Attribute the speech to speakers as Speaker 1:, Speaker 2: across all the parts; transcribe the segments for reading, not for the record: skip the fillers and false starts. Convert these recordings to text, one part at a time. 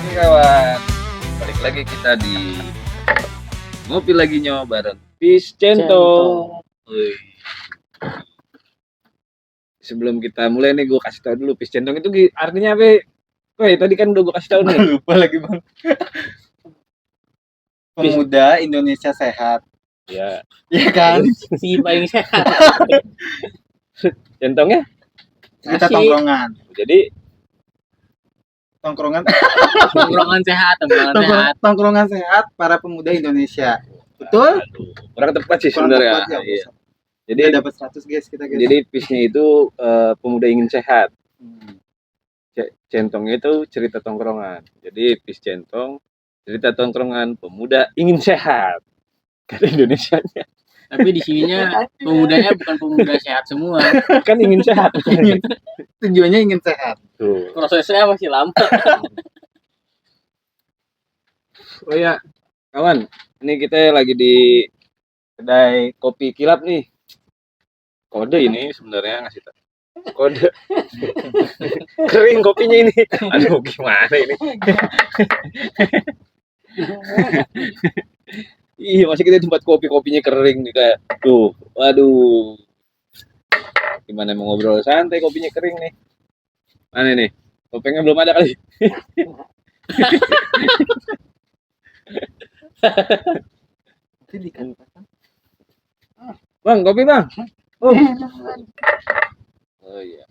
Speaker 1: Oke kawan, balik lagi kita di ngopi lagi nyo bareng Fish Centong. Wih. Sebelum kita mulai nih, gue kasih tau dulu Fish Centong itu artinya apa? Woi, tadi kan udah gue kasih tau nih.
Speaker 2: Lupa lagi bang. Pemuda Indonesia sehat.
Speaker 1: Ya.
Speaker 2: Iya kan?
Speaker 3: Si paling sehat.
Speaker 1: Centongnya?
Speaker 2: Kita
Speaker 3: Asik.
Speaker 2: tongkrongan.
Speaker 1: Jadi
Speaker 2: Tongkrongan
Speaker 3: Tongkrongan sehat.
Speaker 2: Para pemuda Indonesia. Betul?
Speaker 1: aduh, kurang tepat sih
Speaker 2: Kurang
Speaker 1: sebenarnya.
Speaker 2: tepat ya.
Speaker 1: Iya.
Speaker 2: Jadi
Speaker 1: Jadi
Speaker 2: dapat 100 guys kita guys.
Speaker 1: jadi Fishnya itu pemuda ingin sehat. Centongnya itu cerita tongkrongan. Jadi Fish Centong cerita tongkrongan pemuda ingin sehat. Kata Indonesianya.
Speaker 3: Tapi di sininya pemudanya bukan pemuda sehat semua.
Speaker 1: Kan ingin sehat.
Speaker 2: Tujuannya ingin sehat.
Speaker 1: Tuh.
Speaker 3: Prosesnya masih lama.
Speaker 1: Oh ya, kawan, ini kita lagi di kedai kopi kilap nih. Kode ini sebenarnya ngasih tahu. Kode. Kering kopinya ini. Aduh, gimana ini? Ih, masih kita tempat kopinya kering nih kayak. Tuh, waduh. Gimana mau ngobrol santai kopinya kering nih. Mana nih? Topengnya belum ada kali. Bang, kopi bang. Oh iya.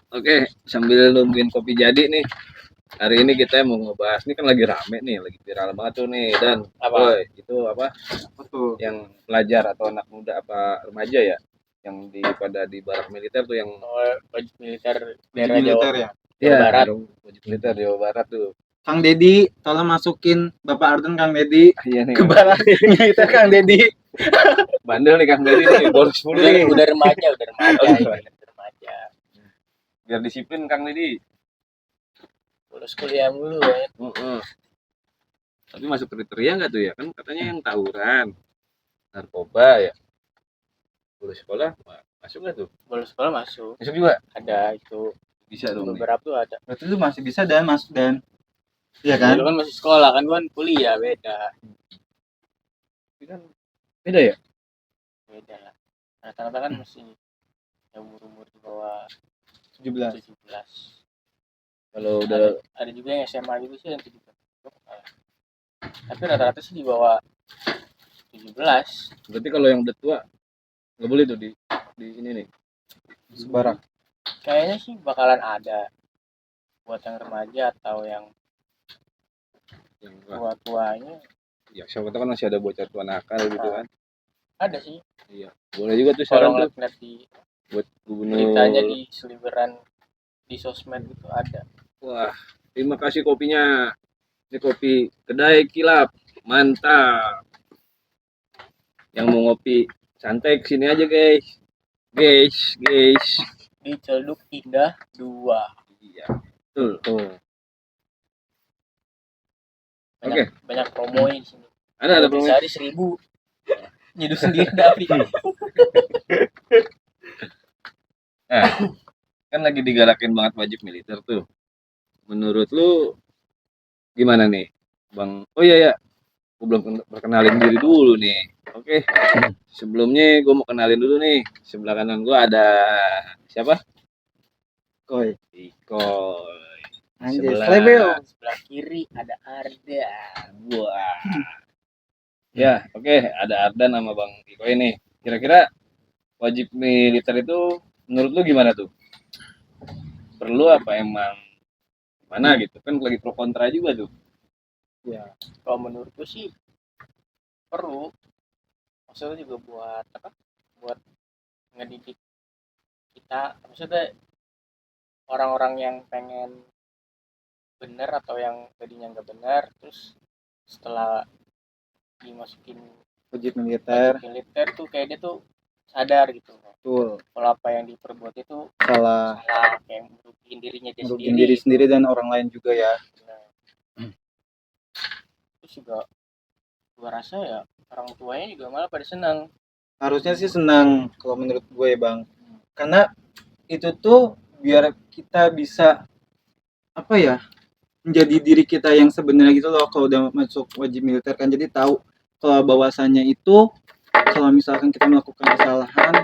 Speaker 1: Oke, sambil nungguin kopi jadi nih. Hari ini kita mau ngebahas, ini kan lagi rame nih, lagi viral banget tuh nih. Dan
Speaker 3: Apa?
Speaker 1: itu apa?
Speaker 2: Betul.
Speaker 1: Yang pelajar atau anak muda apa remaja ya? Yang pada di barak militer tuh yang
Speaker 3: Wajib militer
Speaker 2: Daerah
Speaker 3: daerah
Speaker 2: militer
Speaker 3: Jawa.
Speaker 2: ya.
Speaker 3: Jawa Barat.
Speaker 1: Wajib militer Jawa Barat tuh.
Speaker 2: Kang Dedi, tolong masukin Bapak Arden Kang Dedi
Speaker 1: Iya nih.
Speaker 2: ke barak militer Kang Dedi.
Speaker 1: Bandel nih Kang Dedi nih, bolos mulu nih.
Speaker 3: Udah remaja.
Speaker 1: Oh,
Speaker 3: Remaja.
Speaker 1: Biar disiplin Kang Dedi.
Speaker 3: Lulus kuliah mulu ya.
Speaker 1: Tapi masuk kriteria nggak tuh ya? Kan katanya yang tawuran, narkoba ya. Lulus sekolah masuk nggak tuh?
Speaker 3: Lulus sekolah masuk.
Speaker 1: Masuk juga?
Speaker 3: Ada itu.
Speaker 1: Bisa dong.
Speaker 3: Beberapa tuh ada.
Speaker 2: Berarti itu masih bisa dan masuk dan iya kan?
Speaker 3: Lu kan masih sekolah kan, gua kuliah beda.
Speaker 1: Tapi kan beda ya?
Speaker 3: Beda lah. Rata-rata kan masih yang umur di bawah
Speaker 2: 17.
Speaker 3: 17.
Speaker 1: Kalau udah
Speaker 3: Ada juga yang SMA juga sih yang 17. Tapi rata-rata sih di bawah 17.
Speaker 1: berarti kalau yang udah tua nggak boleh tuh di ini nih.
Speaker 2: Sebarak.
Speaker 3: Kayaknya sih bakalan ada buat yang remaja atau yang tua-tuanya.
Speaker 1: Ya siapa tahu kan masih ada bocah tua nakal gitu kan.
Speaker 3: Ada sih.
Speaker 1: Iya. Boleh juga tuh
Speaker 3: Kalau
Speaker 1: saran tuh
Speaker 3: ngeliat di
Speaker 1: buat gubernur.
Speaker 3: beritanya di seliweran di sosmed itu ada.
Speaker 1: Wah, terima kasih kopinya. Ini kopi kedai kilap. Mantap. Yang mau ngopi santai kesini aja guys. Guys.
Speaker 3: Di Celduk Indah 2.
Speaker 1: Iya. Betul.
Speaker 3: Banyak promonya di sini.
Speaker 1: Ada promo.
Speaker 3: Sehari 1.000. Nyeduh sendiri dari.
Speaker 1: Nah, kan lagi digalakin banget wajib militer tuh. Menurut lu gimana nih, Bang? Oh iya ya, gue belum perkenalin diri dulu nih. Oke, sebelumnya gue mau kenalin dulu nih. Sebelah kanan gue ada siapa?
Speaker 2: Koi.
Speaker 1: Ikoy.
Speaker 2: Anjir, Slebeo.
Speaker 3: Sebelah kiri ada Arda.
Speaker 1: Wah. Ya, oke, ada Ardan sama Bang Ikoy nih. Kira-kira wajib militer itu menurut lu gimana tuh? Perlu apa emang mana gitu? Kan lagi pro kontra juga tuh.
Speaker 3: Ya, kalau menurutku sih perlu. Maksudnya juga buat apa? Buat ngedidik kita. Maksudnya orang-orang yang pengen bener atau yang tadinya nggak benar, terus setelah dimasukin
Speaker 2: Wajib militer.
Speaker 3: tuh kayak dia tuh sadar gitu.
Speaker 2: Betul.
Speaker 3: Kalau apa yang diperbuat itu
Speaker 2: Salah.
Speaker 3: kayak merugikan dirinya dia
Speaker 2: Merugikan diri sendiri dan orang lain juga ya.
Speaker 3: Terus juga gua rasa ya orang tuanya juga malah pada senang.
Speaker 2: Harusnya sih senang kalau menurut gue ya Bang. Karena itu tuh biar kita bisa apa ya, menjadi diri kita yang sebenarnya gitu loh kalau udah masuk wajib militer kan. Jadi tahu kalau bahwasannya itu kalau misalkan kita melakukan kesalahan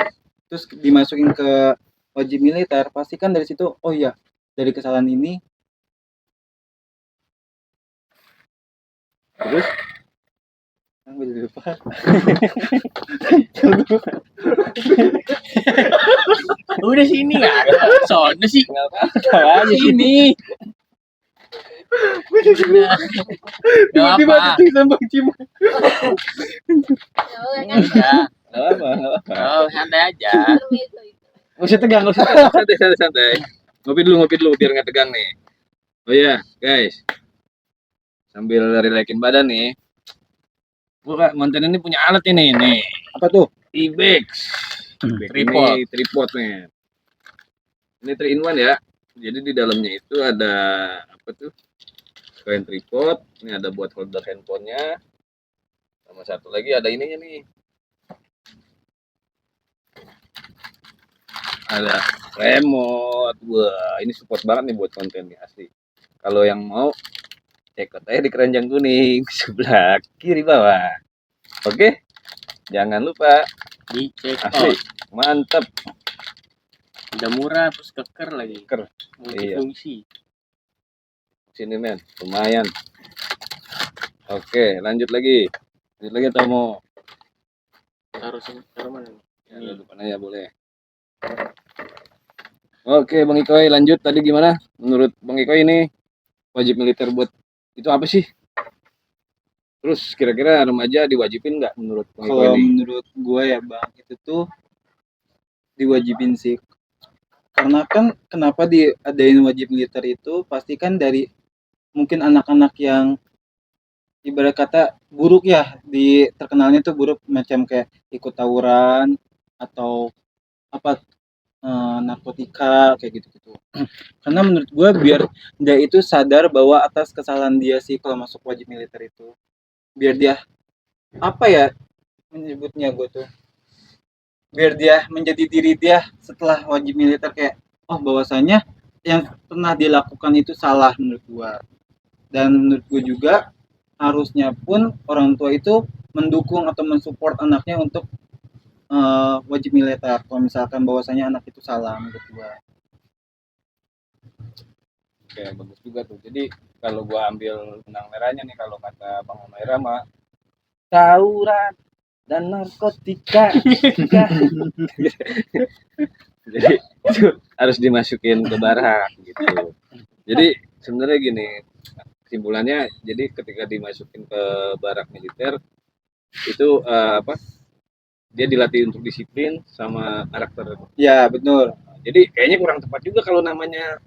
Speaker 2: terus dimasukin ke wajib militer, pasti kan dari situ oh iya dari kesalahan ini
Speaker 1: Terus
Speaker 2: gue jadi lupa.
Speaker 3: Udah sini ya. Soalnya sih
Speaker 1: nggak apa-apa.
Speaker 3: tahu aja sini. Udah. Gak
Speaker 2: Tiba-tiba
Speaker 3: apa.
Speaker 2: ada sambang cimol.
Speaker 3: Enggak.
Speaker 1: Nggak apa, nggak apa.
Speaker 3: Oh, santai aja.
Speaker 1: Nggak usah tegang, nggak usah tegang. Santai, santai, santai. Ngopi dulu biar nggak tegang nih. Oh iya, guys. Sambil relaxin badan nih. Gua mantan ini punya alat ini nih.
Speaker 2: Apa tuh?
Speaker 1: Ibex.
Speaker 3: Tripod.
Speaker 1: Ini tripod nih. Ini 3 in 1 ya. Jadi di dalamnya itu ada apa tuh? Selain tripod, ini ada buat holder handphonenya. Sama satu lagi ada ininya nih. Ada remote. Wah, ini support banget nih buat konten nih asli. Kalau yang mau cek aja di keranjang kuning sebelah kiri bawah. Oke, jangan lupa
Speaker 3: Dicek
Speaker 1: asli
Speaker 3: out.
Speaker 1: mantep.
Speaker 3: Udah murah terus keker lagi.
Speaker 1: Keker.
Speaker 3: Multifungsi.
Speaker 1: Sini men, lumayan. Oke, lanjut lagi atau mau
Speaker 3: Taruh mana nih?
Speaker 1: ya, depan aja boleh. Oke, Bang Ikoy lanjut tadi gimana? Menurut Bang Ikoy ini wajib militer buat itu apa sih? Terus kira-kira remaja diwajibin nggak menurut Bang Ikoy
Speaker 2: Kalau
Speaker 1: ini?
Speaker 2: menurut gue ya bang, itu tuh diwajibin sih. Karena kan kenapa diadain wajib militer itu pasti kan dari mungkin anak-anak yang ibarat kata buruk ya, terkenalnya tuh buruk macam kayak ikut tawuran atau apa narkotika kayak gitu-gitu. Karena menurut gue biar dia itu sadar bahwa atas kesalahan dia sih kalau masuk wajib militer itu, biar dia apa ya menyebutnya gue tuh, biar dia menjadi diri dia setelah wajib militer kayak oh bahwasanya yang pernah dilakukan itu salah menurut gue. Dan menurut gue juga harusnya pun orang tua itu mendukung atau mensupport anaknya untuk wajib militer kalau misalkan bahwasanya anak itu salah menurut gue.
Speaker 1: Oke, bagus juga tuh. Jadi kalau gua ambil benang merahnya nih kalau kata Bang Omaira mah tawuran dan narkotika. Jadi itu harus dimasukin ke barak gitu. Jadi sebenarnya gini, kesimpulannya jadi ketika dimasukin ke barak militer itu apa? Dia dilatih untuk disiplin sama karakter.
Speaker 2: Ya betul.
Speaker 1: Jadi kayaknya kurang tepat juga kalau namanya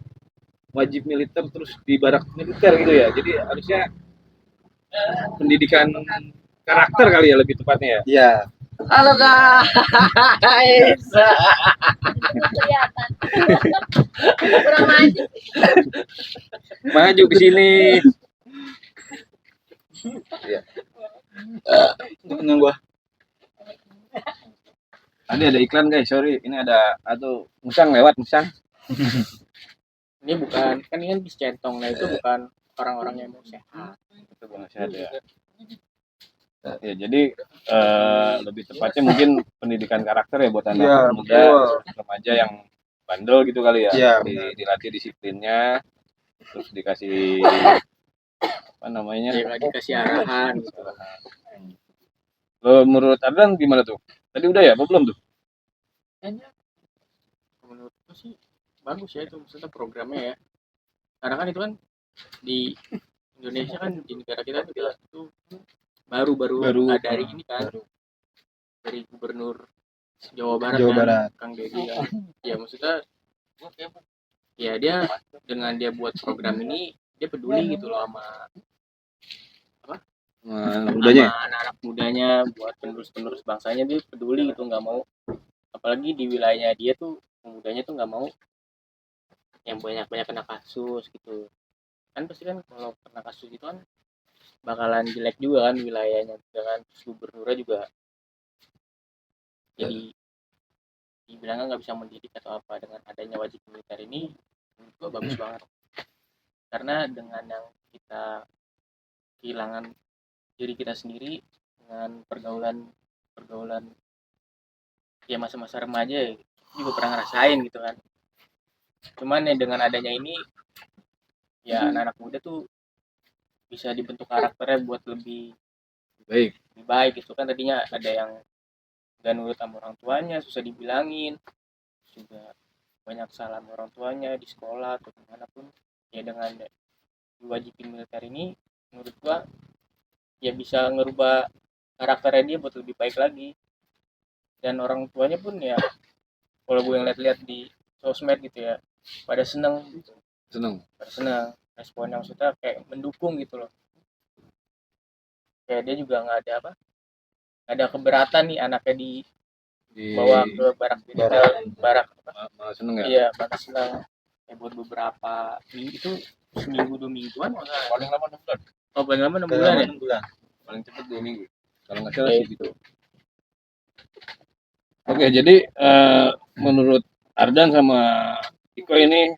Speaker 1: wajib militer terus di barak militer gitu ya. Jadi harusnya pendidikan karakter kali ya lebih tepatnya ya.
Speaker 2: Ya.
Speaker 3: Halo guys.
Speaker 4: Kelihatan. Kurang maju.
Speaker 1: Maju ke sini. Ya.
Speaker 2: Itu kenal gua.
Speaker 1: Tadi ada iklan guys, sorry. Ini ada musang lewat musang.
Speaker 3: Ini bukan kan ini kan bis centong, nah itu bukan orang-orang yang mau sehat.
Speaker 1: Itu bang sehat ya. Ya jadi lebih tepatnya mungkin pendidikan karakter ya buat anak
Speaker 2: Ya,
Speaker 1: muda,
Speaker 2: betul.
Speaker 1: remaja yang bandel gitu kali ya.
Speaker 2: Ya,
Speaker 1: Dilatih disiplinnya, terus dikasih apa namanya?
Speaker 3: Ya nggak dikasih arahan gitu.
Speaker 1: Lo menurut Ardan gimana tuh? Tadi udah ya, apa belum tuh?
Speaker 3: Kayaknya menurutku sih bagus ya itu maksudnya programnya ya. Karena kan itu kan di Indonesia kan di negara kita tuh baru dari ini kan dari Gubernur Jawa Barat
Speaker 2: Jawa
Speaker 3: kan,
Speaker 2: Barat.
Speaker 3: Kang Deddy kan. Ya maksudnya ya dia dengan dia buat program ini dia peduli gitu loh sama
Speaker 1: Mudanya.
Speaker 3: sama anak-anak mudanya buat penerus-penerus bangsanya, dia peduli gitu, nggak mau apalagi di wilayahnya dia tuh mudanya tuh nggak mau yang banyak-banyak kena kasus gitu kan. Pasti kan kalau kena kasus itu kan bakalan jelek juga kan wilayahnya dengan gubernurnya juga jadi dibilangnya nggak bisa mendidik atau apa. Dengan adanya wajib militer ini menurut gua bagus banget. karena dengan yang kita kehilangan diri kita sendiri dengan pergaulan pergaulan ya masa-masa remaja ya, juga pernah ngerasain gitu kan. Cuman ya dengan adanya ini ya anak-anak muda tuh bisa dibentuk karakternya buat lebih
Speaker 1: Baik.
Speaker 3: lebih baik gitu kan. Tadinya ada yang gak nurut sama orang tuanya, susah dibilangin, juga banyak salah sama orang tuanya di sekolah atau dimanapun. Ya dengan diwajibin militer ini menurut gua ya bisa ngerubah karakternya dia buat lebih baik lagi. Dan orang tuanya pun ya kalau gue ngeliat-liat di sosmed gitu ya pada seneng gitu,
Speaker 1: Seneng.
Speaker 3: pada seneng respon yang sudah kayak mendukung gitu loh. Kayak dia juga nggak ada apa, nggak ada keberatan nih anaknya dibawa
Speaker 1: Di
Speaker 3: ke barak militer, barak apa,
Speaker 1: malah seneng ya.
Speaker 3: iya barak seneng ya buat beberapa minggu itu, seminggu 2 mingguan masa
Speaker 1: Paling lama 6 bulan.
Speaker 3: oh paling lama 6
Speaker 2: Paling
Speaker 3: bulan
Speaker 2: lama
Speaker 3: ya
Speaker 2: 6 bulan.
Speaker 1: Paling cepet 2 minggu. Kalau nggak salah
Speaker 3: Oke.
Speaker 1: sih gitu. Oke, jadi menurut Ardan sama Iko ini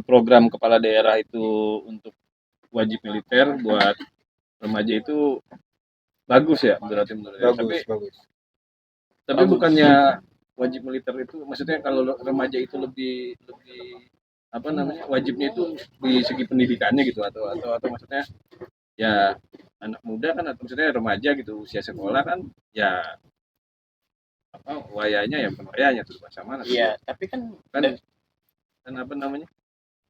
Speaker 1: program kepala daerah itu untuk wajib militer buat remaja itu bagus ya berarti menurut saya.
Speaker 2: Bagus.
Speaker 1: Tapi
Speaker 3: Bagus.
Speaker 1: bukannya wajib militer itu maksudnya kalau remaja itu lebih lebih apa namanya wajibnya itu di segi pendidikannya gitu atau maksudnya ya anak muda kan atau maksudnya remaja gitu usia sekolah kan ya apa wayanya ya bukan wayanya tuh bahasa mana tuh
Speaker 3: Iya tapi kan
Speaker 1: kan kan apa namanya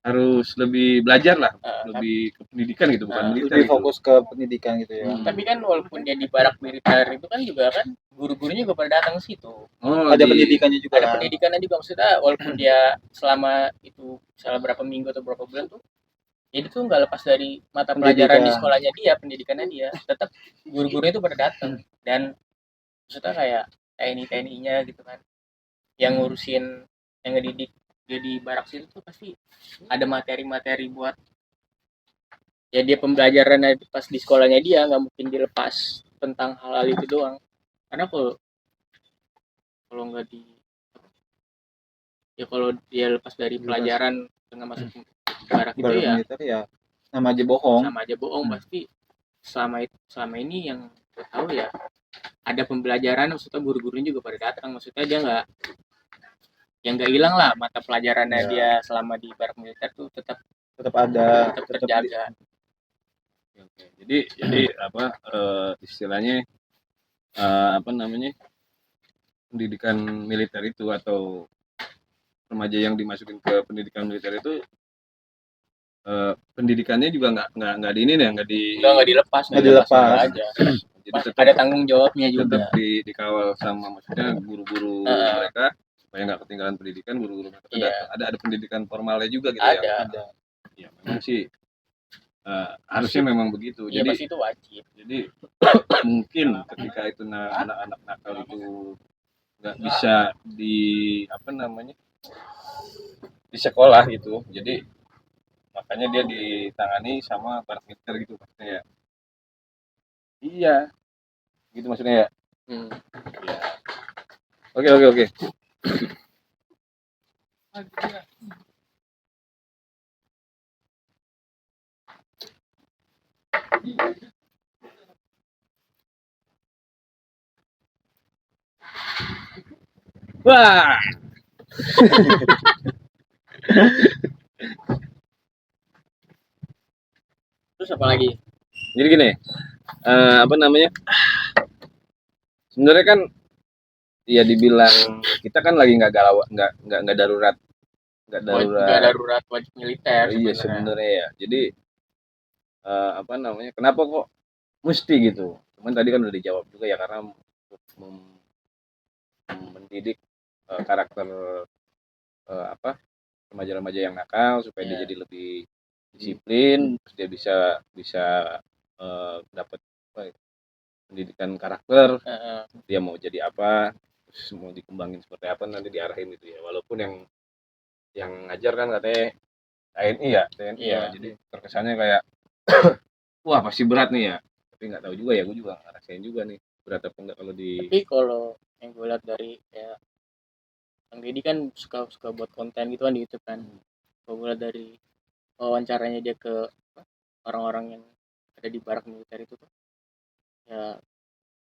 Speaker 1: harus lebih belajar lah lebih ke pendidikan gitu bukan militer
Speaker 2: Lebih
Speaker 1: gitu.
Speaker 2: fokus ke pendidikan gitu ya.
Speaker 3: tapi kan walaupun dia di barak militer itu kan juga kan guru-gurunya juga pada datang ke situ.
Speaker 1: Oh,
Speaker 2: Ada
Speaker 1: di-
Speaker 2: pendidikannya juga
Speaker 3: Ada
Speaker 2: kan.
Speaker 3: pendidikannya juga, maksudnya walaupun dia selama itu misalnya berapa minggu atau berapa bulan tuh jadi tuh nggak lepas dari mata pelajaran di
Speaker 2: Pendidikan.
Speaker 3: sekolahnya dia, pendidikannya dia tetap guru-gurunya itu pada datang. Dan maksudnya kayak TNI-TNI-nya gitu kan yang ngurusin yang ngedidik dia di barak situ tuh pasti ada materi-materi buat ya dia pembelajaran pas di sekolahnya dia nggak mungkin dilepas tentang hal-hal itu doang. Karena kalau nggak di ya kalau dia lepas dari pelajaran dengan masuk barak itu ya
Speaker 2: Militer ya sama aja bohong.
Speaker 3: sama aja bohong. Pasti selama ini yang gue tahu ya ada pembelajaran, maksudnya guru-gurunya juga pada datang, maksudnya dia nggak yang nggak hilang lah mata pelajarannya
Speaker 2: Ya.
Speaker 3: dia selama di barak militer tuh tetap
Speaker 2: Ada
Speaker 3: terjaga.
Speaker 1: Oke. Jadi apa istilahnya apa namanya pendidikan militer itu atau remaja yang dimasukin ke pendidikan militer itu pendidikannya juga nggak di ini ya
Speaker 3: nggak dilepas aja.
Speaker 1: jadi tetap
Speaker 3: Ada tanggung jawabnya juga.
Speaker 1: tetap dikawal sama maksudnya guru-guru mereka supaya nggak ketinggalan pendidikan guru-guru mereka
Speaker 3: Iya.
Speaker 1: ada pendidikan formalnya juga gitu
Speaker 3: Ada.
Speaker 1: ya memang sih harusnya memang begitu
Speaker 3: Iya
Speaker 1: jadi
Speaker 3: pasti itu wajib.
Speaker 1: jadi mungkin ketika itu anak-anak nakal itu nggak bisa di apa namanya di sekolah gitu jadi makanya dia ditangani sama barak militer gitu maksudnya ya iya gitu maksudnya ya ya oke wah
Speaker 3: Terus apa lagi?
Speaker 1: jadi gini apa namanya sebenarnya kan ya dibilang kita kan lagi nggak galau nggak darurat
Speaker 3: Nggak darurat wajib militer.
Speaker 1: iya sebenarnya ya jadi apa namanya kenapa kok mesti gitu cuman tadi kan udah dijawab juga ya karena mendidik karakter apa remaja-remaja yang nakal supaya dia jadi lebih disiplin terus dia bisa dapat pendidikan karakter dia mau jadi apa terus mau dikembangin seperti apa nanti diarahin gitu ya walaupun yang ngajar kan katanya TNI ya jadi terkesannya kayak wah pasti berat nih ya tapi nggak tahu juga ya gue juga ngerasain juga nih berat apa enggak kalau di
Speaker 3: Tapi kalau yang gue lihat dari ya Bang Deddy kan suka buat konten gitu kan di YouTube kan. Kalau gue lihat dari wawancaranya dia ke orang-orang yang ada di barak militer itu tuh, ya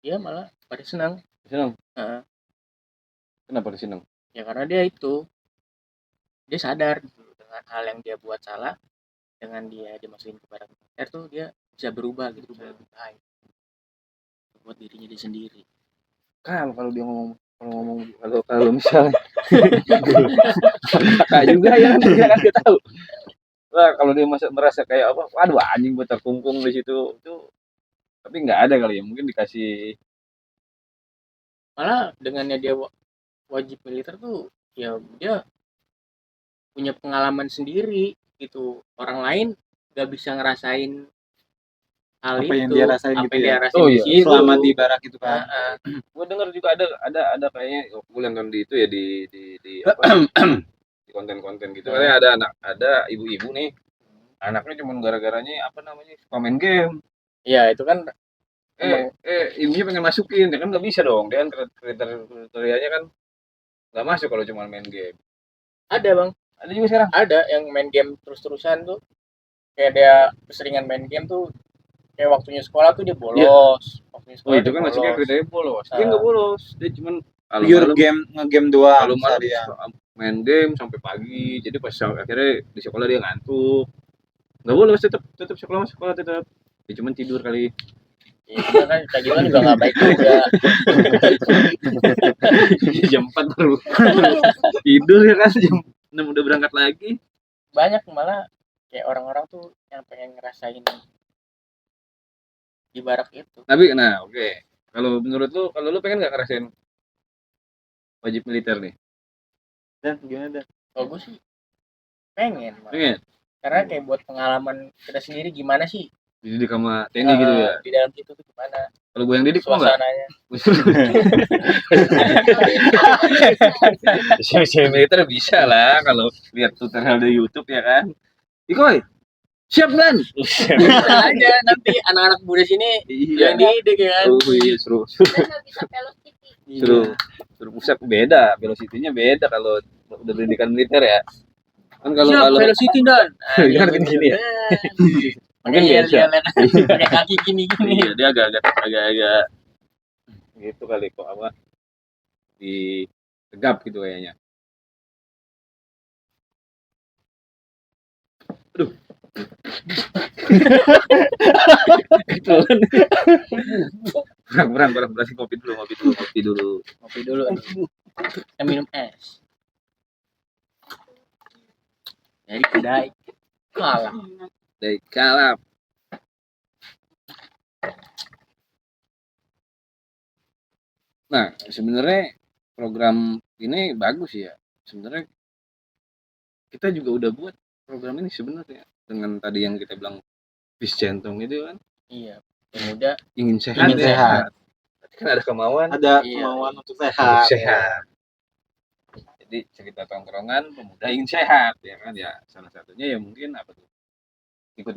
Speaker 3: dia malah pada senang.
Speaker 1: Seneng.
Speaker 3: Heeh.
Speaker 1: Kenapa dia seneng?
Speaker 3: Ya karena dia sadar gitu, dengan hal yang dia buat salah, dengan dia dimasukin ke barak militer tuh dia bisa berubah gitu, bisa lebih baik buat dirinya dia sendiri.
Speaker 1: Kalau dia ngomong kalau misalnya kakak juga ya dia kan dia tahu. Wah, kalau dia merasa kayak apa, waduh anjing gue terkungkung di situ itu, tapi nggak ada kali ya, mungkin dikasih
Speaker 3: Malah dengannya dia wajib militer tuh, ya dia punya pengalaman sendiri gitu. Orang lain gak bisa ngerasain hal
Speaker 2: Apa yang
Speaker 3: itu,
Speaker 2: dia rasain
Speaker 3: apa
Speaker 2: gitu
Speaker 3: yang
Speaker 2: ya.
Speaker 3: dia rasain
Speaker 1: Oh
Speaker 3: di
Speaker 1: iya,
Speaker 3: situ.
Speaker 2: Selama di barak itu kan.
Speaker 3: Heeh.
Speaker 1: gue dengar juga ada kayaknya gue nonton di itu ya di apa di konten-konten gitu. Katanya ada ibu-ibu nih, anaknya cuma gara-garanya apa namanya suka main game.
Speaker 3: Ya itu kan emang
Speaker 1: Ibunya pengen masukin, ya kan nggak bisa dong, dia kan kriterianya kan nggak masuk kalau cuma main game.
Speaker 3: ada bang,
Speaker 1: Ada juga sekarang.
Speaker 3: ada yang main game terus-terusan tuh, kayak dia keseringan main game tuh, kayak waktunya sekolah tuh dia bolos. Waktunya
Speaker 1: Oh
Speaker 3: sekolah
Speaker 1: itu
Speaker 3: dia
Speaker 1: kan masuknya
Speaker 3: bolos.
Speaker 1: kriteria bolos. Dia nggak bolos, dia cuma kalau
Speaker 2: Pure
Speaker 1: malam
Speaker 2: game ngegame doang
Speaker 1: kalau malam
Speaker 2: seharian.
Speaker 1: main game sampai pagi. Jadi pas akhirnya di sekolah dia ngantuk. Nggak bolos, tetap sekolah tetap. Dia cuma tidur kali.
Speaker 3: Ya, cuma kan kayak gitu kan juga nggak baik juga.
Speaker 1: Jam 4 baru tidur ya kan, jam 6 udah berangkat lagi.
Speaker 3: Banyak malah kayak orang-orang tuh yang pengen ngerasain di barak itu.
Speaker 1: Tapi nah oke. Kalau menurut lu, kalau lu pengen nggak ngerasain wajib militer nih?
Speaker 2: Dan gimana Dan?
Speaker 3: Kalau gue sih pengen, malah.
Speaker 1: Pengen?
Speaker 3: Karena kayak buat pengalaman kita sendiri gimana sih
Speaker 1: Dididik sama TNI gitu ya?
Speaker 3: di dalam itu tuh gimana
Speaker 1: Kalau gue yang didik mau nggak?
Speaker 3: suasananya.
Speaker 1: Cewek militer bisa lah kalau lihat tutorial di YouTube ya kan. Ikoy, siap kan?
Speaker 3: Bisa aja nanti anak-anak muda sini
Speaker 1: Iya.
Speaker 3: yang didik ya kan.
Speaker 1: Oh iya seru.
Speaker 4: Kita nggak bisa velocity.
Speaker 1: Seru pusat beda, velocity-nya beda kalau udah pendidikan militer ya. Kan kalau
Speaker 3: Siap,
Speaker 1: kalau
Speaker 3: velocity dan.
Speaker 1: Kan gini ya. Mungkin
Speaker 3: Iya,
Speaker 1: biasa.
Speaker 3: pakai kaki gini-gini.
Speaker 1: Iya, dia agak gitu kali kok apa di tegap gitu kayaknya. Aduh. Kebetulan. Kurang berarti kopi dulu.
Speaker 3: Ngopi dulu. Kita minum es. Jadi kedai kalah.
Speaker 1: Dari kalap. Nah, sebenarnya program ini bagus ya. Sebenarnya kita juga udah buat program ini sebenarnya dengan tadi yang kita bilang bis centong itu kan
Speaker 3: Iya, yang muda
Speaker 1: ingin sehat.
Speaker 2: Ingin sehat.
Speaker 1: Berarti kan ada kemauan
Speaker 2: Ada
Speaker 3: Iya.
Speaker 2: kemauan untuk
Speaker 1: untuk
Speaker 2: sehat.
Speaker 1: sehat. Jadi cerita tongkrongan pemuda ingin sehat ya kan ya, salah satunya ya mungkin apa tuh ikut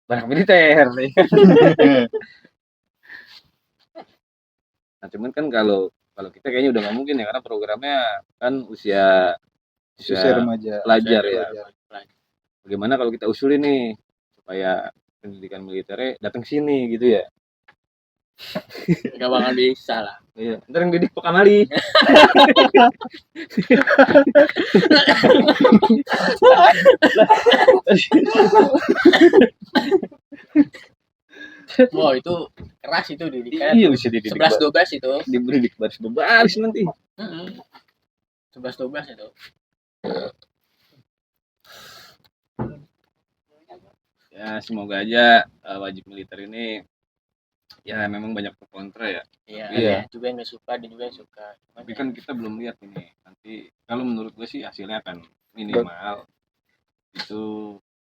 Speaker 1: barak militer. Nah cuman kan kalau kita kayaknya udah nggak mungkin ya, karena programnya kan usia
Speaker 2: Usia remaja.
Speaker 1: pelajar ya.
Speaker 3: Pelajar.
Speaker 1: Bagaimana kalau kita usulin nih supaya pendidikan militernya datang sini gitu ya?
Speaker 3: Gak bakal bisa lah.
Speaker 1: Iya, ntar yang didik Pak Kamali.
Speaker 3: Wow, itu keras itu didikan.
Speaker 1: Iya, bisa dididik
Speaker 3: 11-12 itu.
Speaker 1: dididik baris nanti.
Speaker 3: 11-12 itu.
Speaker 1: Ya semoga aja wajib militer ini ya memang banyak pro kontra ya.
Speaker 3: Iya,
Speaker 1: Iya.
Speaker 3: ada juga yang gak suka, ada juga yang suka. Cuman
Speaker 1: Tapi kan kita belum lihat ini. Nanti kalau menurut gue sih hasilnya akan minimal itu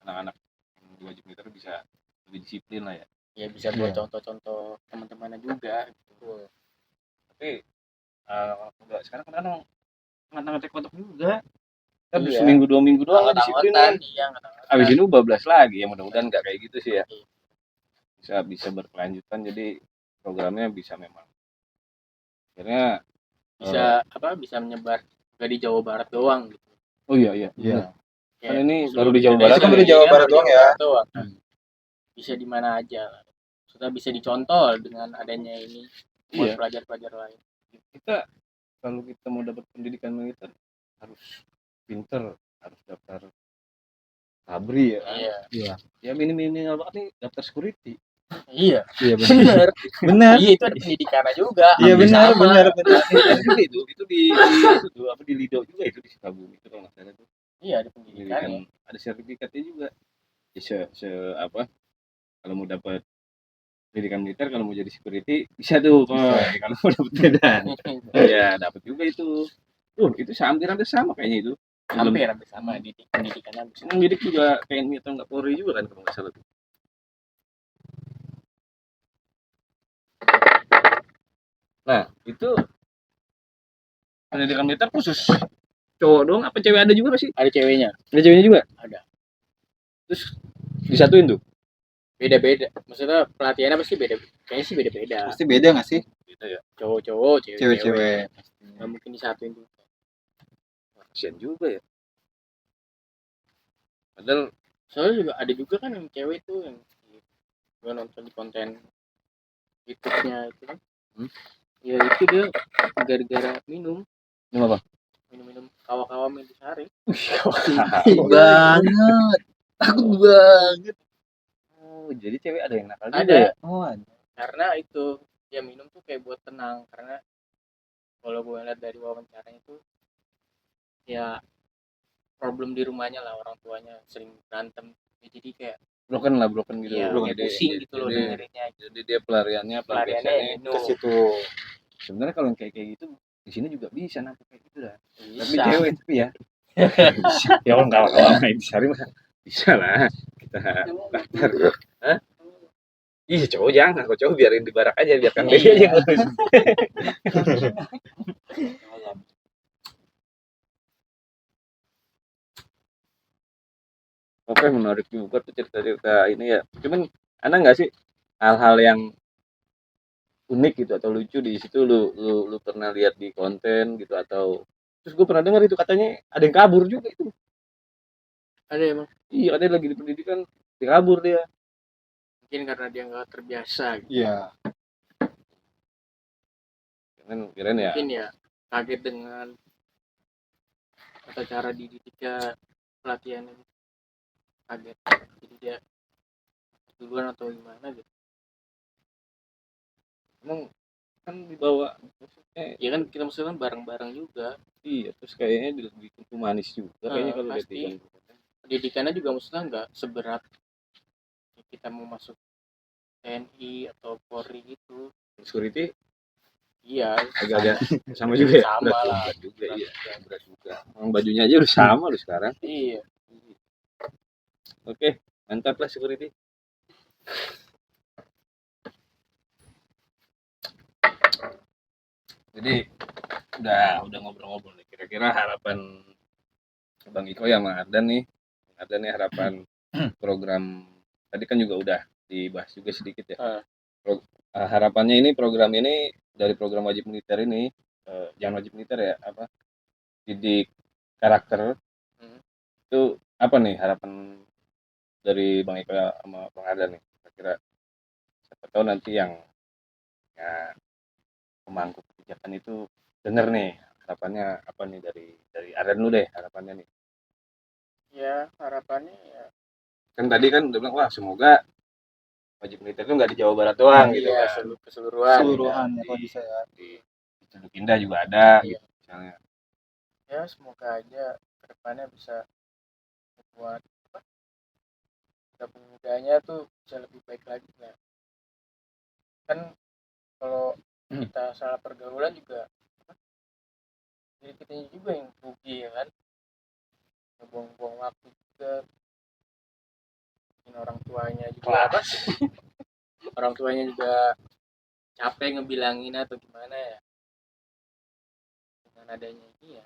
Speaker 1: anak-anak yang wajib militer bisa lebih disiplin lah ya.
Speaker 3: ya bisa buat
Speaker 2: Iya.
Speaker 3: contoh-contoh teman-temannya juga gitu.
Speaker 1: Tapi udah sekarang kan ngata-ngatik kotak juga. Kan
Speaker 3: Iya.
Speaker 1: seminggu 2 minggu doang kan disiplin.
Speaker 3: Anggot-anggotan, iya, anggot-anggotan.
Speaker 1: Abis ini bablas lagi ya, mudah-mudahan nggak kayak gitu sih ya. Bisa berkelanjutan, jadi programnya bisa memang akhirnya
Speaker 3: Bisa bisa menyebar gak di Jawa Barat doang gitu.
Speaker 1: oh iya
Speaker 2: Iya.
Speaker 3: Ya,
Speaker 1: Kan ini
Speaker 3: seluruh
Speaker 1: baru di Jawa
Speaker 3: Indonesia
Speaker 1: Barat
Speaker 2: kan
Speaker 3: nih,
Speaker 2: baru di Jawa
Speaker 3: kan
Speaker 2: Barat doang ya.
Speaker 3: doang. Bisa di mana aja. Sudah bisa dicontoh dengan adanya ini buat
Speaker 1: Iya.
Speaker 3: pelajar-pelajar lain.
Speaker 1: Kita kalau kita mau dapat pendidikan militer harus pinter, harus daftar Kabri ya kan.
Speaker 3: Iya.
Speaker 2: Iya.
Speaker 1: Ya minimal banget nih daftar security.
Speaker 3: Iya.
Speaker 2: Iya benar.
Speaker 3: Benar.
Speaker 2: Benar.
Speaker 3: Iya, itu ada pendidikannya juga.
Speaker 2: Iya
Speaker 3: Hampir
Speaker 2: benar,
Speaker 3: sama.
Speaker 2: benar, benar.
Speaker 1: Ada juga itu di itu tuh apa di Lido juga itu di Sukabumi itu kalau nggak salah tuh
Speaker 3: Iya, ada
Speaker 1: pendidikan
Speaker 3: pendidikannya.
Speaker 1: ada sertifikatnya juga. Ya, se apa kalau mau dapat pendidikan militer kalau mau jadi security bisa tuh Pak. Kalau mau dapat medan ya dapat juga itu. Itu hampir sama kayaknya itu.
Speaker 3: Hampir sama pendidikannya hampir sama.
Speaker 1: Didik juga TNI atau nggak Polri juga kan kalau nggak salah tuh. Nah itu pendidikan militer khusus cowok doang apa cewek ada juga nggak sih?
Speaker 3: Ada ceweknya.
Speaker 1: Ada ceweknya juga?
Speaker 3: Ada.
Speaker 1: Terus disatuin tuh?
Speaker 3: Beda-beda. Maksudnya pelatihannya pasti beda. Kayaknya sih beda-beda.
Speaker 2: Pasti beda nggak sih?
Speaker 1: Beda ya.
Speaker 3: Cowok-cowok, cewek-cewek.
Speaker 2: Cewek-cewek.
Speaker 3: Nggak mungkin disatuin tuh.
Speaker 1: Kasian juga ya. Padahal
Speaker 3: Soalnya juga ada juga kan yang cewek tuh yang gue nonton di konten YouTube-nya itu kan. Ya itu dia gara-gara minum
Speaker 1: apa?
Speaker 3: minum kawa-kawa Medisari.
Speaker 2: Banget. Takut banget.
Speaker 1: Oh, jadi cewek ada yang nakal juga
Speaker 3: Ada.
Speaker 1: ya?
Speaker 2: Oh, ada.
Speaker 3: Karena itu ya minum tuh kayak buat tenang, karena kalau gue lihat dari wawancaranya itu ya problem di rumahnya lah, orang tuanya sering berantem ya, jadi kayak
Speaker 1: Broken gitu.
Speaker 3: ya
Speaker 2: broken.
Speaker 3: kayak pusing gitu loh
Speaker 1: Jadi-
Speaker 3: dengerinnya.
Speaker 1: Jadi dia pelariannya
Speaker 3: Pelariannya
Speaker 1: pelampiasannya.
Speaker 3: minum.
Speaker 2: Ke situ.
Speaker 1: Sebenarnya kalau yang kayak gitu di sini juga bisa nanti kayak gitu dah. Tapi
Speaker 3: Bisa.
Speaker 1: cewek tapi ya. Bisa. Ya kalau kawan-kawan main di sari mah bisa lah. Kita daftar. Hah? Iya cowok jangan, kalau cowok biarin di barak aja, biarkan dia aja yang ngurus. Oke, menarik juga tuh cerita-cerita ini ya. Cuman ada nggak sih hal-hal yang unik gitu atau lucu di situ lu pernah lihat di konten gitu atau terus gue pernah dengar itu katanya ada yang kabur juga itu.
Speaker 3: Ada emang,
Speaker 1: Iya, ada yang lagi di pendidikan dia kabur dia.
Speaker 3: mungkin karena dia nggak terbiasa gitu.
Speaker 2: Iya.
Speaker 1: Kirain ya.
Speaker 3: Mungkin ya kaget dengan tata cara dididiknya, pelatihannya gitu. Kaget, jadi dia duluan atau gimana gitu.
Speaker 1: Emang kan dibawa
Speaker 3: Ya kan kita maksudnya kan bareng-bareng juga.
Speaker 1: iya terus kayaknya bikin humanis juga kayaknya kalau
Speaker 3: Pasti.
Speaker 1: lihat di
Speaker 3: Pendidikannya juga maksudnya nggak seberat kita mau masuk TNI atau Polri gitu.
Speaker 1: security
Speaker 3: Iya,
Speaker 1: agak sama juga ya.
Speaker 3: Sama lah.
Speaker 1: Berat juga iya. Berat juga. Emang bajunya aja udah sama lu sekarang.
Speaker 3: Iya.
Speaker 1: Oke, mantap lah security. Jadi udah ngobrol-ngobrol nih. Kira-kira harapan Bang Iko ya sama Ardan nih. Ardan nih harapan program tadi kan juga udah dibahas juga sedikit ya. Harapannya ini program ini dari program wajib militer ini jangan wajib militer ya apa didik karakter itu apa nih harapan dari Bang Iko sama Bang Ardan nih kira-kira siapa tahu nanti yang ya, pemangku kebijakan itu denger nih harapannya apa nih dari Ardan dulu deh harapannya nih.
Speaker 3: Ya, harapannya ya
Speaker 1: Kan tadi kan udah bilang wah semoga wajib militer itu nggak di Jawa Barat doang gitu
Speaker 3: iya,
Speaker 1: kan.
Speaker 3: keseluruhan.
Speaker 2: Keseluruhan ya
Speaker 1: Di-
Speaker 2: kalau bisa ya.
Speaker 1: di Teluk Indah juga ada
Speaker 3: Iya.
Speaker 1: gitu misalnya.
Speaker 3: Ya, semoga aja kedepannya bisa membuat pemudanya tuh bisa lebih baik lagi lah. Kan kalau kita salah pergaulan juga jadi kita juga yang rugi ya kan, ngebuang-buang waktu juga, bikin orang tuanya juga apa orang tuanya juga capek ngebilangin atau gimana ya. Dengan adanya ini ya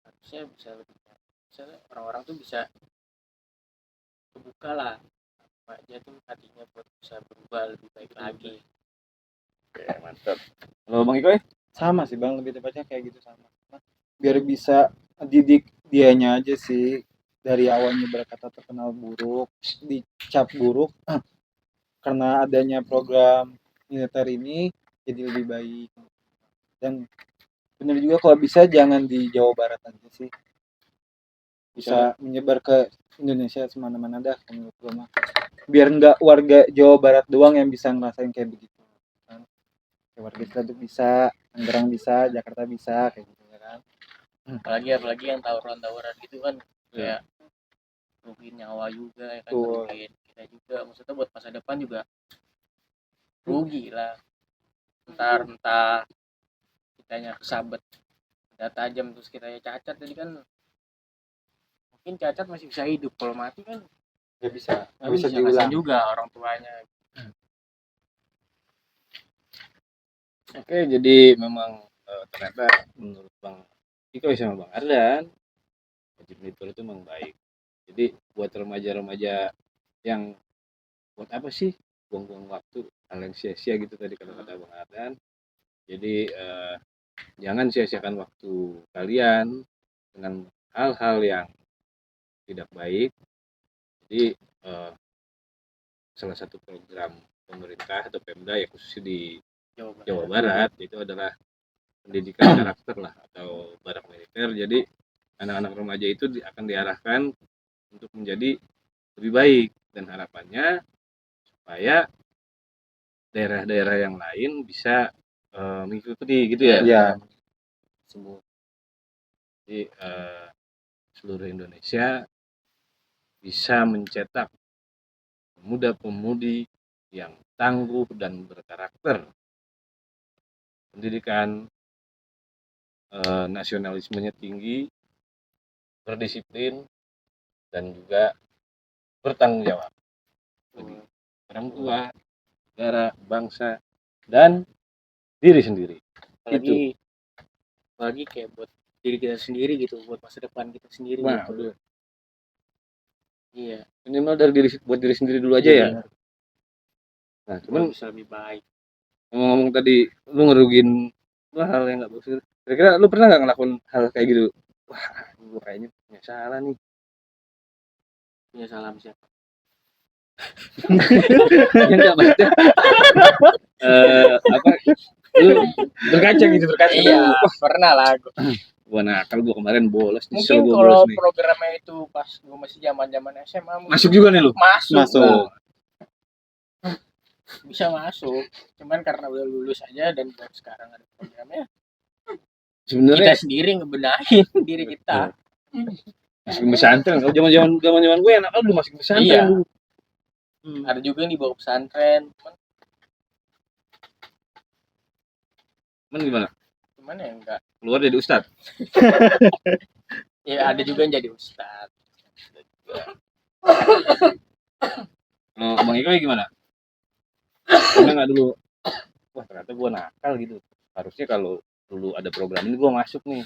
Speaker 3: harusnya bisa lebih baik. Misalnya orang-orang tuh bisa kebuka lah apa aja tuh hatinya buat bisa berubah lebih baik lagi.
Speaker 1: Oke, mantap. Kalau Bang Iko ya?
Speaker 2: Sama sih Bang, lebih tepatnya kayak gitu sama. Nah, biar bisa didik dianya aja sih, dari awalnya berkata terkenal buruk, dicap buruk, karena adanya program militer ini jadi lebih baik. Dan benar juga kalau bisa jangan di Jawa Barat aja sih, bisa menyebar ke Indonesia semana-mana dah menurut gue mah, biar nggak warga Jawa Barat doang yang bisa ngerasain kayak begitu kan. Kayak warga Ciledug bisa, Tangerang bisa, Jakarta bisa kayak gitu ya kan.
Speaker 3: apalagi yang tawuran gitu kan
Speaker 1: Iya.
Speaker 3: kayak rugiin nyawa juga ya kan,
Speaker 2: Betul.
Speaker 3: rugiin kita juga, maksudnya buat masa depan juga rugi lah. Entah kitanya kesabet benda tajam terus kitanya cacat, jadi kan mungkin cacat masih bisa hidup, kalau mati kan
Speaker 2: Nggak bisa
Speaker 3: nggak bisa, kasihan
Speaker 2: diulang.
Speaker 3: juga orang tuanya.
Speaker 1: Oke, jadi memang ternyata menurut Bang Iko sama Bang Ardan, wajib militer itu memang baik. Jadi buat remaja-remaja yang buat apa sih buang-buang waktu, hal yang sia-sia gitu tadi kata Bang Ardan. Jadi jangan sia-siakan waktu kalian dengan hal-hal yang tidak baik. Jadi salah satu program pemerintah atau Pemda ya khususnya di Jawa Barat itu adalah pendidikan karakter lah atau barak militer. Jadi anak-anak remaja itu akan diarahkan untuk menjadi lebih baik, dan harapannya supaya daerah-daerah yang lain bisa mengikuti gitu ya.
Speaker 2: Iya.
Speaker 1: Semua di seluruh Indonesia bisa mencetak pemuda-pemudi yang tangguh dan berkarakter. Pendidikan nasionalismenya tinggi, berdisiplin, dan juga bertanggung jawab bagi orang tua, negara, bangsa, dan diri sendiri.
Speaker 3: Apalagi kayak buat diri kita sendiri gitu, buat masa depan kita sendiri
Speaker 1: Nah,
Speaker 3: gitu. Iya,
Speaker 1: minimal dari buat diri sendiri dulu aja ya. Nah, cuman
Speaker 3: bisa lebih baik.
Speaker 1: ngomong-ngomong tadi lu ngerugiin hal yang nggak bagus. Kira-kira lu pernah nggak ngelakuin hal kayak gitu? Wah, gue kayaknya punya salah nih.
Speaker 3: Punya salah sama siapa?
Speaker 1: Ya enggak maksudnya apa? Lu berkaca gitu, berkaca.
Speaker 3: Iya, pernah lah.
Speaker 1: Gua nakal, gua kemarin bolos,
Speaker 3: Mungkin
Speaker 1: nyesel gua
Speaker 3: kalau
Speaker 1: bolos nih.
Speaker 3: programnya itu pas gue masih zaman SMA
Speaker 1: Masuk juga nih lu?
Speaker 3: masuk.
Speaker 1: Oh,
Speaker 3: Bisa masuk, cuman karena udah lulus aja dan buat sekarang ada programnya, kita
Speaker 1: sebenarnya
Speaker 3: sendiri ngebenahin diri kita.
Speaker 1: masih pesantren. Kalau zaman gue anak lu masih pesantren
Speaker 3: Iya.
Speaker 1: dulu.
Speaker 3: Ada juga yang dibawa pesantren,
Speaker 1: Cuman gimana?
Speaker 3: cuman ya enggak.
Speaker 1: Keluar jadi ustad.
Speaker 3: Ya ada juga yang jadi ustad.
Speaker 1: Kalau Bang Iko gimana? Pernah nggak dulu? Wah, ternyata gua nakal gitu. Harusnya kalau dulu ada program ini gua masuk nih.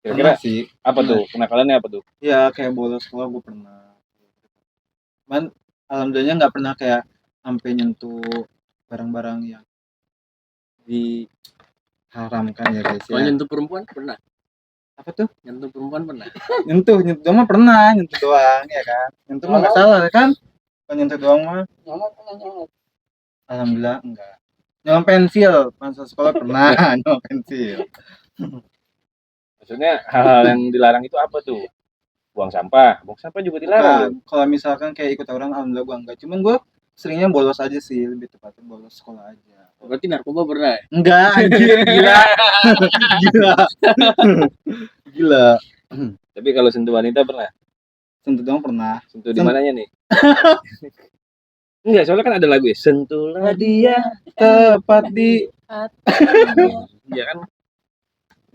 Speaker 1: Kira-kira
Speaker 2: Pernah sih.
Speaker 1: apa tuh? Kenakalannya apa tuh?
Speaker 2: Ya kayak bolos sekolah gue pernah. Cuman alhamdulillahnya nggak pernah kayak sampai nyentuh barang-barang yang diharamkan ya guys
Speaker 3: Kalau
Speaker 2: ya.
Speaker 3: nyentuh perempuan pernah?
Speaker 2: Apa tuh?
Speaker 3: Nyentuh perempuan pernah?
Speaker 2: Nyentuh mah pernah, nyentuh doang ya kan. Nyentuh mah nggak salah kan? Kalau nyentuh doang mah. Alhamdulillah enggak. Nyolong pensil, masa sekolah pernah nyolong pensil.
Speaker 1: Maksudnya hal-hal yang dilarang itu apa tuh? Buang sampah juga dilarang.
Speaker 2: Bukan. Kalau misalkan kayak ikut tawuran, alhamdulillah gua enggak. Cuman gua seringnya bolos aja sih, lebih tepatnya bolos sekolah aja.
Speaker 3: Berarti narkoba pernah?
Speaker 2: Enggak, anjir, gila. Gila.
Speaker 1: Tapi kalau sentuh wanita pernah?
Speaker 2: Sentuh doang pernah.
Speaker 1: Sentuh di mananya nih? Enggak, soalnya kan ada lagu ya. Sentuhlah dia
Speaker 2: Tepat di
Speaker 1: Iya kan?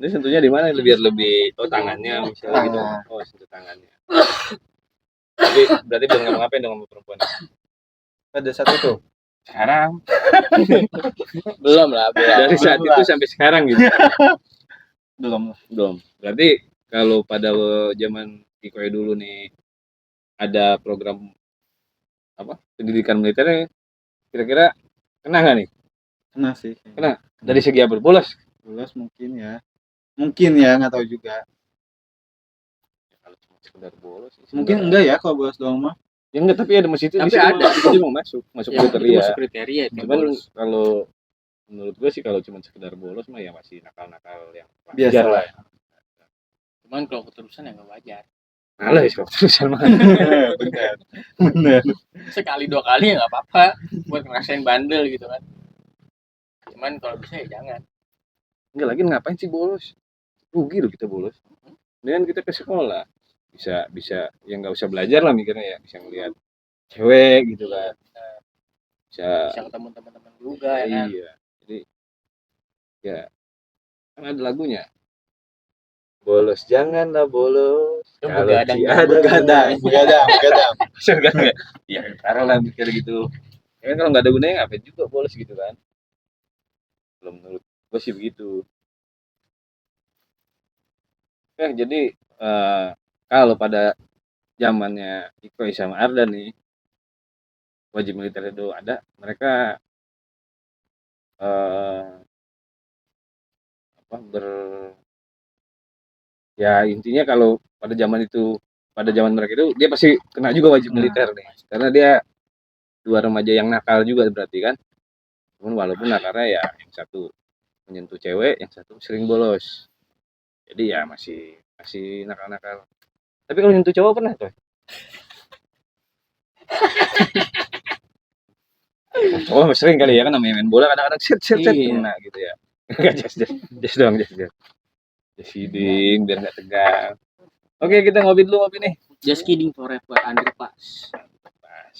Speaker 1: Ini sentuhnya di mana biar lebih tangannya misalnya gitu. Oh, sentuh tangannya. Tapi berarti belum ngapa-ngapain dong sama perempuan.
Speaker 2: pada saat itu.
Speaker 1: Sekarang
Speaker 3: Belum lah,
Speaker 1: dari saat itu sampai sekarang gitu.
Speaker 2: Belum.
Speaker 1: Berarti kalau pada zaman Ikoy dulu nih ada program apa? Pendidikan militernya kira-kira kena nggak nih?
Speaker 2: Kena sih.
Speaker 1: Kena. Dari segi apa? Bolos.
Speaker 2: Bolos mungkin ya. Mungkin ya, nggak tahu juga.
Speaker 1: sekedar bolos sih
Speaker 2: Mungkin
Speaker 1: sebenarnya.
Speaker 2: enggak ya kalau bolos doang mah.
Speaker 1: Ya enggak, tapi ada masih itu di
Speaker 3: Tapi
Speaker 1: situ
Speaker 3: ada.
Speaker 1: itu juga masuk
Speaker 3: Ya, itu
Speaker 1: kriteria.
Speaker 3: masuk kriteria itu
Speaker 1: Cuman
Speaker 3: bolos.
Speaker 1: kalau menurut gue sih kalau cuma sekedar bolos mah ya masih nakal-nakal yang
Speaker 2: Biasa
Speaker 1: wajar lah.
Speaker 3: Cuman kalau keterusan ya nggak wajar.
Speaker 1: Malah ya terusan mah.
Speaker 2: Benar. Benar.
Speaker 3: Sekali 2 kali ya nggak apa-apa buat ngerasain bandel gitu kan. Cuman kalau bisa ya jangan.
Speaker 1: Enggak lagi ngapain sih bolos? Rugi loh kita bolos. Dengan kita ke sekolah bisa yang nggak usah belajar lah mikirnya ya, bisa ngeliat cewek gitu kan, bisa
Speaker 3: Bisa ketemu teman-teman juga ya kan.
Speaker 1: iya. Jadi ya kan ada lagunya. Bolos janganlah bolos.
Speaker 3: Lu
Speaker 1: Kalau
Speaker 3: begadang
Speaker 1: tiada
Speaker 2: Begadang.
Speaker 1: Surga enggak? Ya taruh lah mikir gitu. Ya kan kalau nggak ada gunanya ngapain juga bolos gitu kan? Belum menurut gue sih begitu. Jadi kalau pada zamannya Iko sama Ardan nih wajib militer itu ada, mereka eh, apa ya intinya kalau pada zaman mereka itu dia pasti kena juga wajib militer nih, karena dia dua remaja yang nakal juga berarti kan. Cuman walaupun nakalnya ya yang satu menyentuh cewek, yang satu sering bolos. Jadi ya masih masih nakal-nakal. Tapi kalau nyentuh cowok pernah tuh. Cowok mah sering kali ya kan namanya main bola kadang-kadang set
Speaker 3: Iya.
Speaker 1: kena gitu ya. Enggak just doang just feeding biar nggak tegang. Oke, kita ngopi dulu ngopi nih.
Speaker 3: Just kidding forever underpass.
Speaker 1: Pas.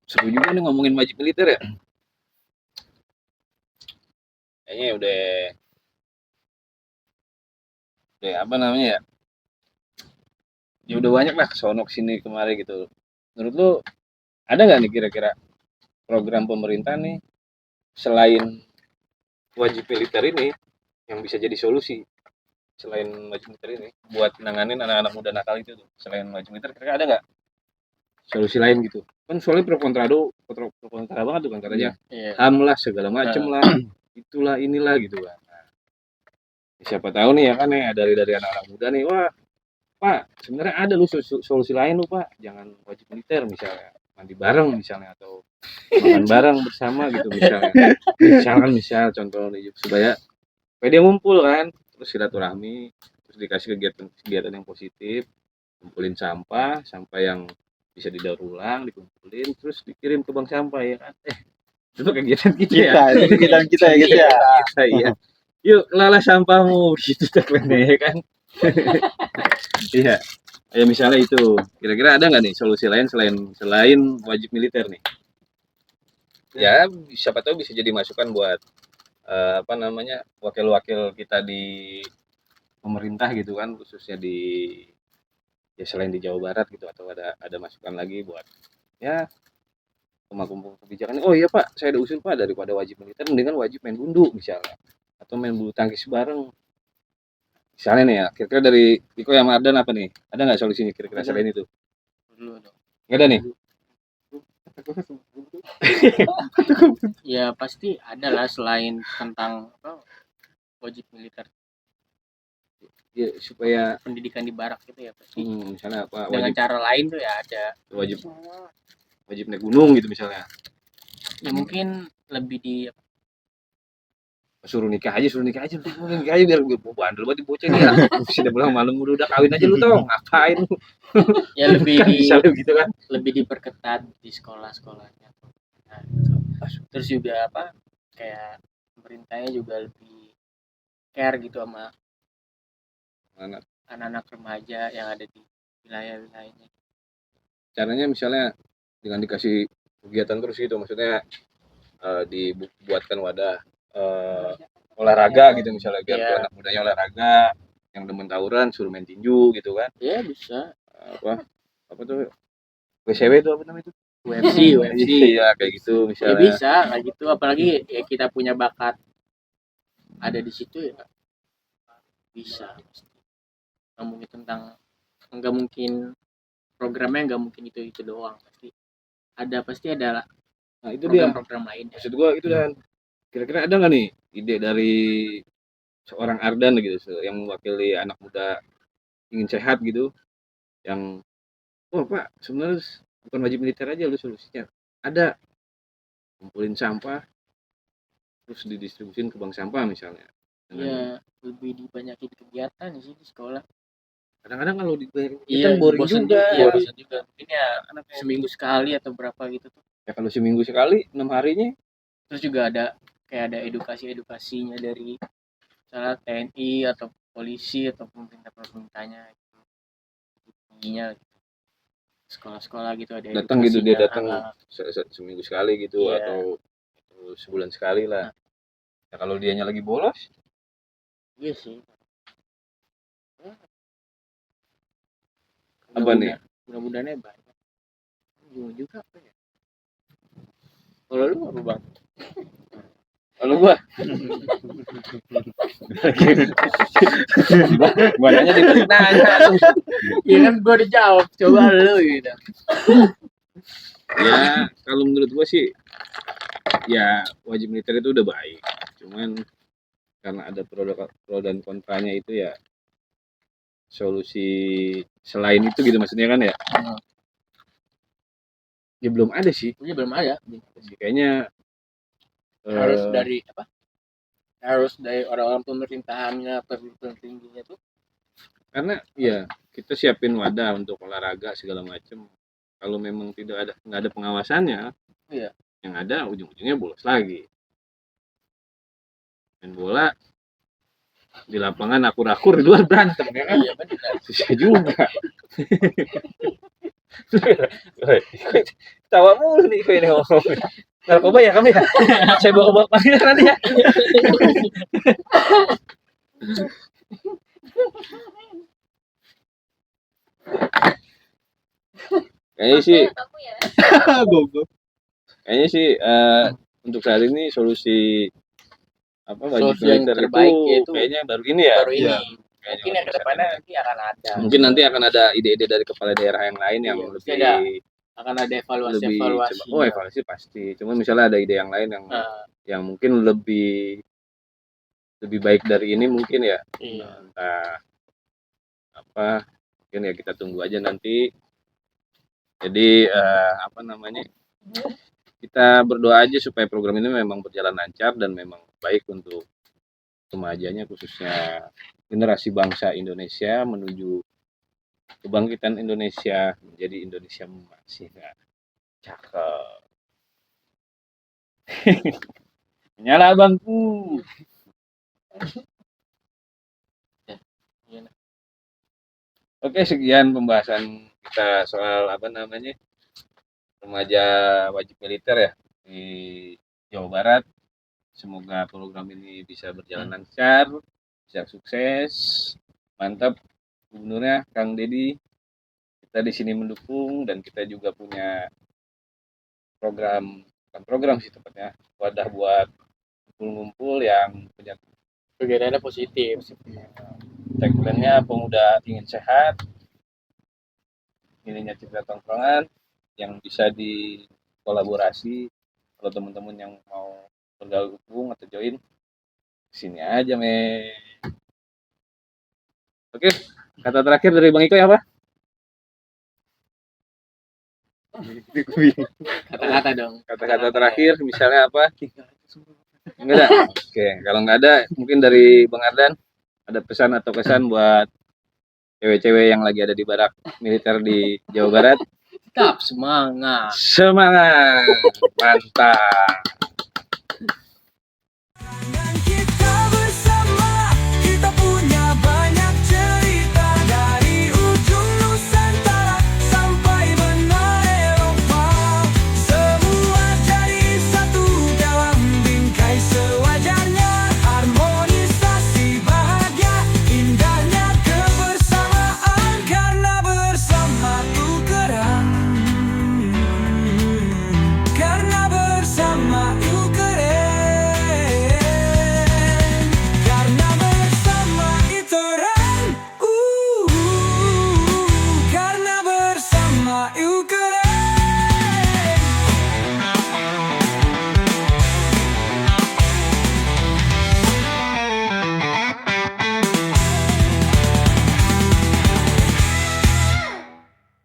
Speaker 1: Seru juga nih ngomongin wajib militer ya. Kayaknya udah apa namanya ya? Ya udah banyak lah kesonok sini kemari gitu. Menurut lu ada nggak nih kira-kira program pemerintah nih selain wajib militer ini yang bisa jadi solusi selain wajib militer ini buat nanganin anak-anak muda nakal itu tuh, selain wajib militer kira-kira ada nggak solusi lain gitu kan? Soalnya pro kontra banget tuh kan katanya
Speaker 3: Iya.
Speaker 1: HAM lah segala macem lah itulah inilah gitu kan. Nah, siapa tahu nih ya kan ya dari anak-anak muda nih, wah Pak sebenarnya ada lu solusi lain lu Pak, jangan wajib militer misalnya, mandi bareng misalnya atau makan bareng bersama gitu misal contoh nih supaya dia ngumpul kan, terus silaturahmi, terus dikasih kegiatan yang positif, kumpulin sampah yang bisa didaur ulang, dikumpulin terus dikirim ke bank sampah ya kan. Itu kegiatan kita ya.
Speaker 2: Itu kegiatan kita ya guys ya.
Speaker 1: Iya. Yuk kelola sampahmu gitu tagline ya kan. Iya. Ya misalnya itu. Kira-kira ada nggak nih solusi lain selain wajib militer nih? Ya siapa tahu bisa jadi masukan buat apa namanya wakil-wakil kita di pemerintah gitu kan, khususnya di ya selain di Jawa Barat gitu, atau ada masukan lagi buat ya pemangku kebijakan. Oh iya Pak, saya ada usul Pak, daripada wajib militer mendingan wajib main gundu misalnya, atau main bulu tangkis bareng misalnya nih ya. Kira-kira dari Iko yang Mardan apa nih, ada nggak solusinya kira-kira selain itu?
Speaker 3: Dulu dong.
Speaker 1: Nggak ada nih.
Speaker 3: Ya pasti ada lah selain tentang wajib militer,
Speaker 1: Ya, supaya
Speaker 3: pendidikan di barak gitu ya pasti.
Speaker 1: misalnya apa
Speaker 3: Dengan
Speaker 1: wajib
Speaker 3: cara lain tuh ya ada.
Speaker 1: wajib naik gunung gitu misalnya,
Speaker 3: Ya mungkin lebih di
Speaker 1: suruh nikah aja biar gue bandel banget bocah nih ya. Sudah pulang malam udah kawin aja lu tau ngapain lu.
Speaker 3: ya lebih
Speaker 1: Kan
Speaker 3: di
Speaker 1: misalnya gitu kan.
Speaker 3: lebih diperketat di sekolah-sekolahnya. Nah, gitu. Terus juga apa kayak pemerintahnya juga lebih care gitu sama anak-anak remaja yang ada di wilayah-wilayahnya.
Speaker 1: Caranya misalnya dengan dikasih kegiatan terus gitu, maksudnya dibuatkan wadah olahraga gitu misalnya, biar tuh anak mudanya olahraga, yang demen tawuran suruh main tinju gitu kan.
Speaker 3: Ya bisa.
Speaker 1: Apa tuh WCW itu apa namanya itu?
Speaker 3: UFC
Speaker 1: ya kayak gitu
Speaker 3: ya
Speaker 1: misalnya.
Speaker 3: bisa kayak gitu, apalagi ya kita punya bakat ada di situ ya bisa. Nggak mungkin programnya nggak mungkin itu doang, pasti ada lah.
Speaker 1: Nah itu dia
Speaker 3: program lain.
Speaker 1: maksud gua itu. Dan kira-kira ada nggak nih ide dari seorang Ardan gitu, yang mewakili anak muda ingin sehat gitu, yang oh Pak sebenarnya bukan wajib militer aja lu solusinya, ada kumpulin sampah terus didistribusin ke bank sampah misalnya.
Speaker 3: Ya lebih dibanyakin kegiatan sih di sekolah.
Speaker 1: Kadang-kadang kalau dibayar
Speaker 3: Iya,
Speaker 1: kan boring
Speaker 3: bosen
Speaker 1: juga.
Speaker 3: Iya, bosen juga. Mungkin ya seminggu sekali atau berapa gitu tuh.
Speaker 1: Ya kalau seminggu sekali 6 harinya
Speaker 3: Terus juga ada kayak ada edukasinya dari misalnya TNI atau polisi atau pemerintahnya gitu. Ininya gitu. Sekolah-sekolah gitu ada
Speaker 1: datang gitu, dia
Speaker 3: edukasinya.
Speaker 1: datang seminggu sekali gitu
Speaker 3: Iya.
Speaker 1: atau sebulan sekali lah. Ya kalau dianya lagi bolos,
Speaker 3: Iya sih.
Speaker 1: apa nih?
Speaker 3: Mudah-mudahannya banyak. Juga apa ya? Kalau lu apa bang?
Speaker 1: Kalau gua gua nanya dibalik nanya.
Speaker 3: Iya kan gua dijawab, coba lu gitu.
Speaker 1: Ya kalau menurut gua sih ya wajib militer itu udah baik, cuman karena ada pro dan kontranya itu ya solusi selain itu gitu maksudnya kan ya. Ya belum ada sih.
Speaker 3: Ini belum ada.
Speaker 1: Kayaknya
Speaker 3: Harus dari apa? Harus dari orang-orang pemerintahannya, pemimpin tingginya tuh.
Speaker 1: karena ya kita siapin wadah untuk olahraga segala macam. Kalau memang nggak ada pengawasannya,
Speaker 3: Iya.
Speaker 1: yang ada ujung-ujungnya bolos lagi. Main bola di lapangan akur-akur, di luar berantem ya kan?
Speaker 3: Iya benar.
Speaker 1: Susah juga. Tawa mulu nih kayak ngomong. Narkoba ya kamu ya? Saya bawa panggil nanti ya. Kayaknya sih,
Speaker 4: Aku ya.
Speaker 2: Goblok.
Speaker 1: kayaknya sih untuk saat ini solusi apa wajib
Speaker 3: Solusi yang
Speaker 1: militer
Speaker 3: terbaik
Speaker 1: itu
Speaker 3: yaitu
Speaker 1: kayaknya baru ini ya.
Speaker 3: Baru ini.
Speaker 2: Iya.
Speaker 1: Kayaknya
Speaker 3: Mungkin yang kedepannya nanti akan ada.
Speaker 1: mungkin nanti akan ada ide-ide dari kepala daerah yang lain yang
Speaker 3: Iya,
Speaker 1: lebih
Speaker 3: ada. Akan ada evaluasi.
Speaker 1: evaluasi pasti. Cuma misalnya ada ide yang lain yang
Speaker 3: Nah,
Speaker 1: yang mungkin lebih baik dari ini mungkin ya.
Speaker 3: iya.
Speaker 1: Entah apa, mungkin ya kita tunggu aja nanti. Jadi apa namanya? Kita berdoa aja supaya program ini memang berjalan lancar dan memang baik untuk remajanya, khususnya generasi bangsa Indonesia menuju kebangkitan Indonesia menjadi Indonesia masih nggak cakep. Nyala bangku.
Speaker 3: Iya.
Speaker 1: Oke, sekian pembahasan kita soal apa namanya remaja wajib militer ya di Jawa Barat. Semoga program ini bisa berjalan lancar, bisa sukses, mantap. Gubernurnya Kang Dedi, kita di sini mendukung dan kita juga punya program sih tepatnya wadah buat ngumpul-ngumpul yang punya
Speaker 3: Kegiatannya positif.
Speaker 1: tagline-nya pemuda ingin sehat, ininya cerita tongkrongan yang bisa dikolaborasi. Kalau teman-teman yang mau bergabung atau join sini aja Oke, kata terakhir dari Bang Iko ya apa?
Speaker 3: Kata-kata dong.
Speaker 1: Kata-kata terakhir misalnya apa? Enggak ada. Oke, kalau nggak ada mungkin dari Bang Ardan ada pesan atau kesan buat cewek-cewek yang lagi ada di barak militer di Jawa Barat.
Speaker 3: Tetap semangat.
Speaker 1: Semangat, mantap.
Speaker 5: Dan kita bersama, kita punya banyak cerita dari ujung Nusantara sampai benua Eropa. Semua jadi satu dalam bingkai sewajarnya, harmonisasi bahagia, indahnya kebersamaan karena bersama tuh keren. Karena bersama yuk keren. Karena bersama itu keren. Karena bersama yuk keren.